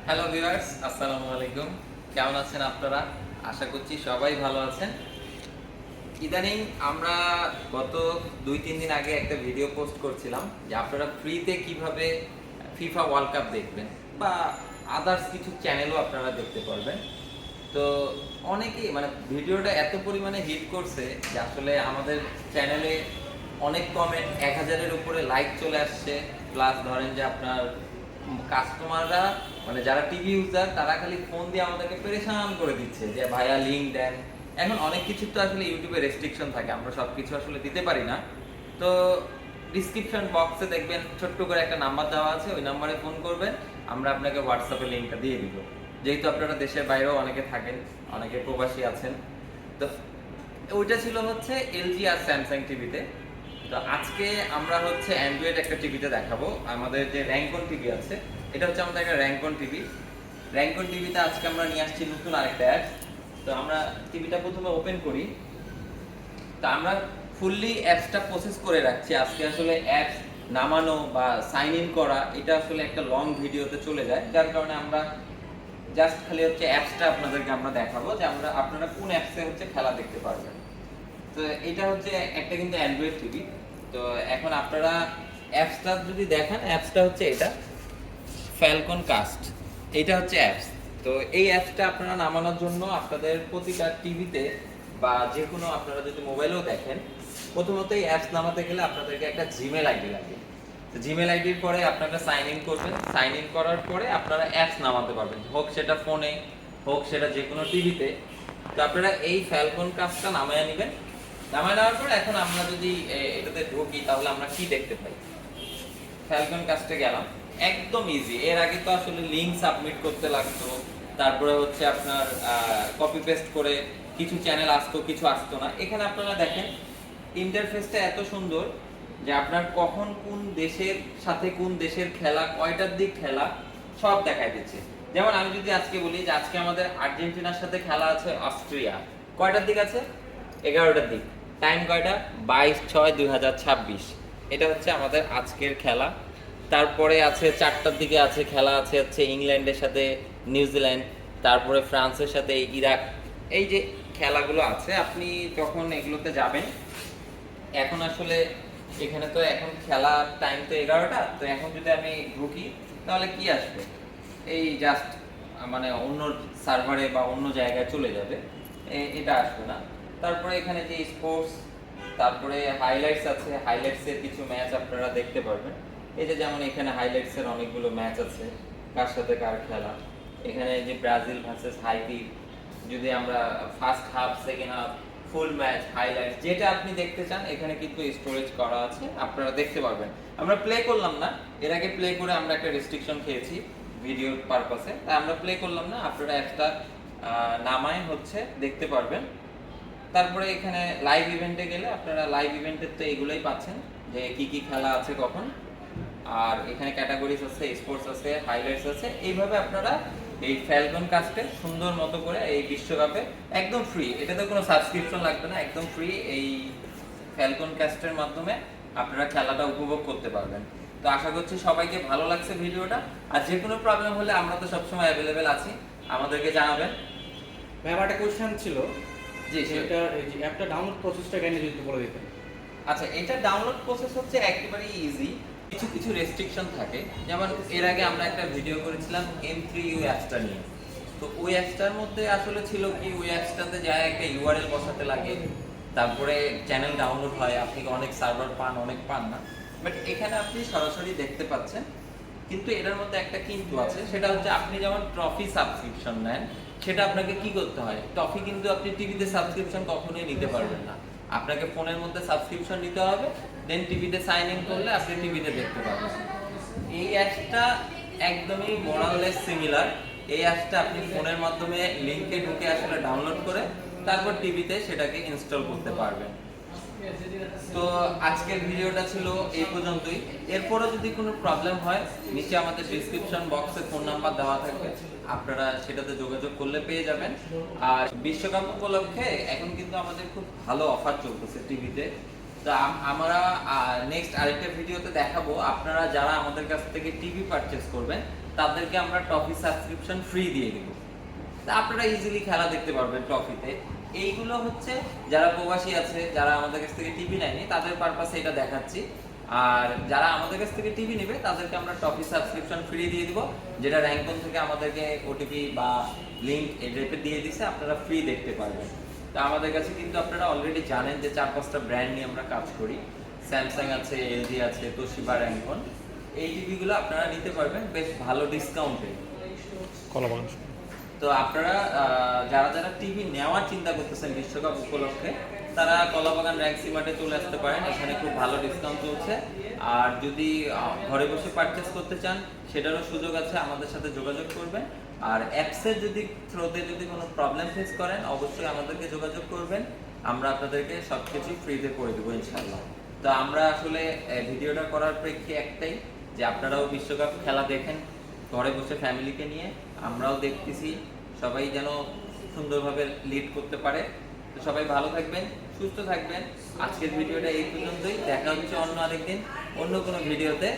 Hello viewers, আসসালামু আলাইকুম। কেমন আছেন আপনারা? আশা করছি সবাই ভালো আছেন। ইদানিং আমরা গত ২-৩ দিন আগে একটা ভিডিও পোস্ট করছিলাম যে আপনারা ফ্রিতে কিভাবে ফিফা ওয়ার্ল্ড কাপ দেখবেন বা আদার্স কিছু চ্যানেলও আপনারা দেখতে পারবেন। তো অনেকেই মানে ভিডিওটা এত পরিমাণে হিট করছে যে আসলে আমাদের চ্যানেলে অনেক কমেন্ট, ১,০০০-এর উপরে লাইক চলে আসছে। প্লাস ধরেন যে আপনার কাস্টমাররা মানে যারা টিভি ইউজার তারা খালি ফোন দিয়ে আমাদেরকে পেরেশান করে দিচ্ছে যে ভাইয়া লিংক দেন। এখন অনেক কিছু তো আসলে ইউটিউবে রেস্ট্রিকশন থাকে, আমরা সব কিছু আসলে দিতে পারি না। তো ডিসক্রিপশন বক্সে দেখবেন ছোট্ট করে একটা নাম্বার দেওয়া আছে, ওই নাম্বারে ফোন করবেন, আমরা আপনাকে হোয়াটসঅ্যাপে লিংকটা দিয়ে দিব। যেহেতু আপনারা দেশের বাইরেও অনেকে থাকেন, অনেকে প্রবাসী আছেন, তো ওইটা ছিল হচ্ছে এলজি আর স্যামসাং টিভিতে। তো আজকে আমরা হচ্ছে অ্যান্ড্রয়েড একটা টিভিতে দেখাবো। আমাদের যে র্যাঙ্কন টিভি আছে, এটা হচ্ছে আমাদের একটা র্যাঙ্কন টিভি। র্যাঙ্কন টিভিতে আজকে আমরা নিয়ে আসছি নতুন আরেকটা অ্যাপস। তো আমরা টিভিটা প্রথমে ওপেন করি। তো আমরা ফুললি অ্যাপসটা প্রসেস করে রাখছি। আজকে আসলে অ্যাপস নামানো বা সাইন ইন করা এটা আসলে একটা লং ভিডিওতে চলে যায়, যার কারণে আমরা জাস্ট খালি হচ্ছে অ্যাপসটা আপনাদেরকে আমরা দেখাবো যে আপনারা কোন অ্যাপসে হচ্ছে খেলা দেখতে পারবেন। তো এটা হচ্ছে একটা কিন্তু অ্যান্ড্রয়েড টিভি। তো এখন আপনারা অ্যাপসটা যদি দেখেন, অ্যাপসটা হচ্ছে এটা ফ্যালকন কাস্ট, এটা হচ্ছে অ্যাপস। তো এই অ্যাপসটা আপনারা নামানোর জন্য আপনাদের প্রতিটা টিভিতে বা যে কোনো আপনারা যদি মোবাইলেও দেখেন, প্রথমত এই অ্যাপস নামাতে গেলে আপনাদেরকে একটা জিমেল আইডি লাগে। তো জিমেল আইডির পরে আপনারা সাইন ইন করবেন, সাইন ইন করার পরে আপনারা অ্যাপস নামাতে পারবেন, হোক সেটা ফোনে, হোক সেটা যে কোনো টিভিতে। তো আপনারা এই ফ্যালকন কাস্টটা নামায় নেবেন। নামায় নেওয়ার পর এখন আমরা যদি এটাতে ঢুকি তাহলে আমরা কি দেখতে পাই। ফ্যালকন কাস্টে গেলাম, একদম ইজি। এর আগে তো আসলে লিংক সাবমিট করতে লাগতো, তারপরে হচ্ছে আপনার কপি পেস্ট করে কিছু চ্যানেল আসতো, কিছু আসতো না। এখানে আপনারা দেখেন ইন্টারফেসটা এত সুন্দর যে আপনার কখন কোন দেশের সাথে কোন দেশের খেলা, কয়টার দিক খেলা সব দেখাই দিচ্ছে। যেমন আমি যদি আজকে বলি যে আজকে আমাদের আর্জেন্টিনার সাথে খেলা আছে অস্ট্রিয়া, কয়টার দিক আছে? 11টার দিক। টাইম কয়টা? 22/6/2026। এটা হচ্ছে আমাদের আজকের খেলা। তারপরে আছে 4টার দিকে আছে খেলা আছে হচ্ছে ইংল্যান্ডের সাথে নিউজিল্যান্ড, তারপরে ফ্রান্সের সাথে ইরাক। এই যে খেলাগুলো আছে, আপনি যখন এগুলোতে যাবেন, এখন আসলে এখানে তো এখন খেলার টাইম তো 11টা। তো এখন যদি আমি ঢুকি তাহলে কি আসবে? এই জাস্ট মানে অন্য সার্ভারে বা অন্য জায়গায় চলে যাবে, এটা আসবে না। তারপরে এখানে যে স্পোর্টস, তারপরে হাইলাইটস আছে, হাইলাইটসের কিছু ম্যাচ আপনারা দেখতে পারবেন। এই যে যেমন এখানে হাইলাইটসের অনেকগুলো ম্যাচ আছে, কার সাথে কার খেলা। এখানে যে ব্রাজিল ভার্সেস হাইতি, যদি আমরা ফার্স্ট হাফ, সেকেন্ড হাফ, ফুল ম্যাচ, হাইলাইটস যেটা আপনি দেখতে চান এখানে কিন্তু স্টোরেজ করা আছে, আপনারা দেখতে পারবেন। আমরা প্লে করলাম না, এর আগে প্লে করে আমরা একটা রেস্ট্রিকশন খেয়েছি ভিডিওর পারপাসে, তাই আমরা প্লে করলাম না। আপনারা একটা নামায় হচ্ছে দেখতে পারবেন। তারপরে এখানে লাইভ ইভেন্টে গেলে আপনারা লাইভ ইভেন্টের তো এগুলোই পাচ্ছেন যে কি কি খেলা আছে কখন। আর এখানে ক্যাটাগরিজ আছে, স্পোর্টস আছে, হাইলাইটস আছে। এইভাবে আপনারা এই ফ্যালকন কাস্টে সুন্দর মতো করে এই বিশ্বকাপে একদম ফ্রি, এটাতে কোনো সাবস্ক্রিপশন লাগবে না, একদম ফ্রি এই ফ্যালকন কাস্টের মাধ্যমে আপনারা খেলাটা উপভোগ করতে পারবেন। তো আশা করছি সবাইকে ভালো লাগছে ভিডিওটা। আর যে কোনো প্রবলেম হলে আমরা তো সবসময় অ্যাভেলেবেল আছি, আমাদেরকে জানাবেন। ভাই আমার একটা কোশ্চেন ছিল জি, যে এটা এই যে অ্যাপটা ডাউনলোড প্রসেসটা কেন যদি একটু বলে দিতেন। আচ্ছা, এটা ডাউনলোড প্রসেস হচ্ছে একেবারেই ইজি। কিছু কিছু রেস্ট্রিকশন থাকে, যেমন এর আগে আমরা একটা ভিডিও করেছিলাম M3U অ্যাপসটা নিয়ে। তো ওই অ্যাপসটার মধ্যে আসলে ছিল কি, ওই অ্যাপসটাতে যায় একটা ইউআরএল বসাতে লাগে, তারপরে চ্যানেল ডাউনলোড হয়, আপনি অনেক সার্ভার পান, অনেক পান না। বাট এখানে আপনি সরাসরি দেখতে পাচ্ছেন। কিন্তু এটার মধ্যে একটা কিন্তু আছে, সেটা হচ্ছে আপনি যেমন ট্রফি সাবস্ক্রিপশন নেন, সেটা আপনাকে কি করতে হয়, ট্রফি কিন্তু আপনি টিভিতে সাবস্ক্রিপশন কখনোই নিতে পারবেন না। আপনাকে ফোনের মধ্যে সাবস্ক্রিপশন নিতে হবে, দেন টিভিতে সাইন ইন করলে আপনি টিভিতে দেখতে পাবেন। এই অ্যাপসটা একদমই মোরাললেস সিমিলার। এই অ্যাপসটা আপনি ফোনের মাধ্যমে লিংকে ঢুকে আসলে ডাউনলোড করে তারপর টিভিতে সেটাকে ইনস্টল করতে পারবেন। তো আজকের ভিডিওটা ছিল এই পর্যন্তই। এরপরও যদি কোনো প্রবলেম হয়, নিচে আমাদের ডেসক্রিপশন বক্সে ফোন নাম্বার দেওয়া থাকবে, আপনারা সেটাতে যোগাযোগ করলে পেয়ে যাবেন। আর বিশ্বকাপ উপলক্ষে এখন কিন্তু আমাদের খুব ভালো অফার চলতেছে টিভিতে। তো আমরা নেক্সট আরেকটা ভিডিওতে দেখাবো আপনারা যারা আমাদের কাছ থেকে টিভি পারচেজ করবেন তাদেরকে আমরা টফি সাবস্ক্রিপশন ফ্রি দিয়ে দিব। তা আপনারা ইজিলি খেলা দেখতে পারবেন টফিতে। এইগুলো হচ্ছে যারা প্রবাসী আছে, যারা আমাদের কাছ থেকে টিভি নেয়নি, তাদের পারপাসে এটা দেখাচ্ছি। আর যারা আমাদের কাছ থেকে টিভি নেবে তাদেরকে আমরা টফি সাবস্ক্রিপশন ফ্রি দিয়ে দিব, যেটা র্যাঙ্কন থেকে আমাদেরকে ওটিপি বা লিঙ্ক এই টাইপের দিয়ে দিছে, আপনারা ফ্রি দেখতে পারবেন। তা আমাদের কাছে কিন্তু আপনারা অলরেডি জানেন যে 4-5টা ব্র্যান্ড নিয়ে আমরা কাজ করি। স্যামসাং আছে, এলজি আছে, তোশিবা, র্যাঙ্কন। এই টিভিগুলো আপনারা নিতে পারবেন বেশ ভালো ডিসকাউন্টে। কলাবাগান। তো আপনারা যারা যারা টিভি নেওয়ার চিন্তা করতেছেন বিশ্বকাপ উপলক্ষে, তারা কলাবাগান র্যাঙ্কসি মার্টে চলে আসতে পারেন, এখানে খুব ভালো ডিসকাউন্ট চলছে। আর যদি ঘরে বসে পারচেস করতে চান সেটারও সুযোগ আছে, আমাদের সাথে যোগাযোগ করবেন। আর অ্যাপসের যদি থ্রোতে যদি কোনো প্রবলেম ফেস করেন অবশ্যই আমাদেরকে যোগাযোগ করবেন, আমরা আপনাদেরকে সব কিছু ফ্রিতে করে দেবো ইনশাল্লাহ। তো আমরা আসলে ভিডিওটা করার প্রেক্ষে একটাই, যে আপনারাও বিশ্বকাপ খেলা দেখেন ঘরে বসে ফ্যামিলিকে নিয়ে, আমরাও দেখতেছি, সবাই যেন সুন্দরভাবে লিড করতে পারে। তো সবাই ভালো থাকবেন, সুস্থ থাকবেন। আজকের ভিডিওটা এই পর্যন্তই, দেখা হচ্ছে অন্য আরেকদিন অন্য কোনো ভিডিওতে।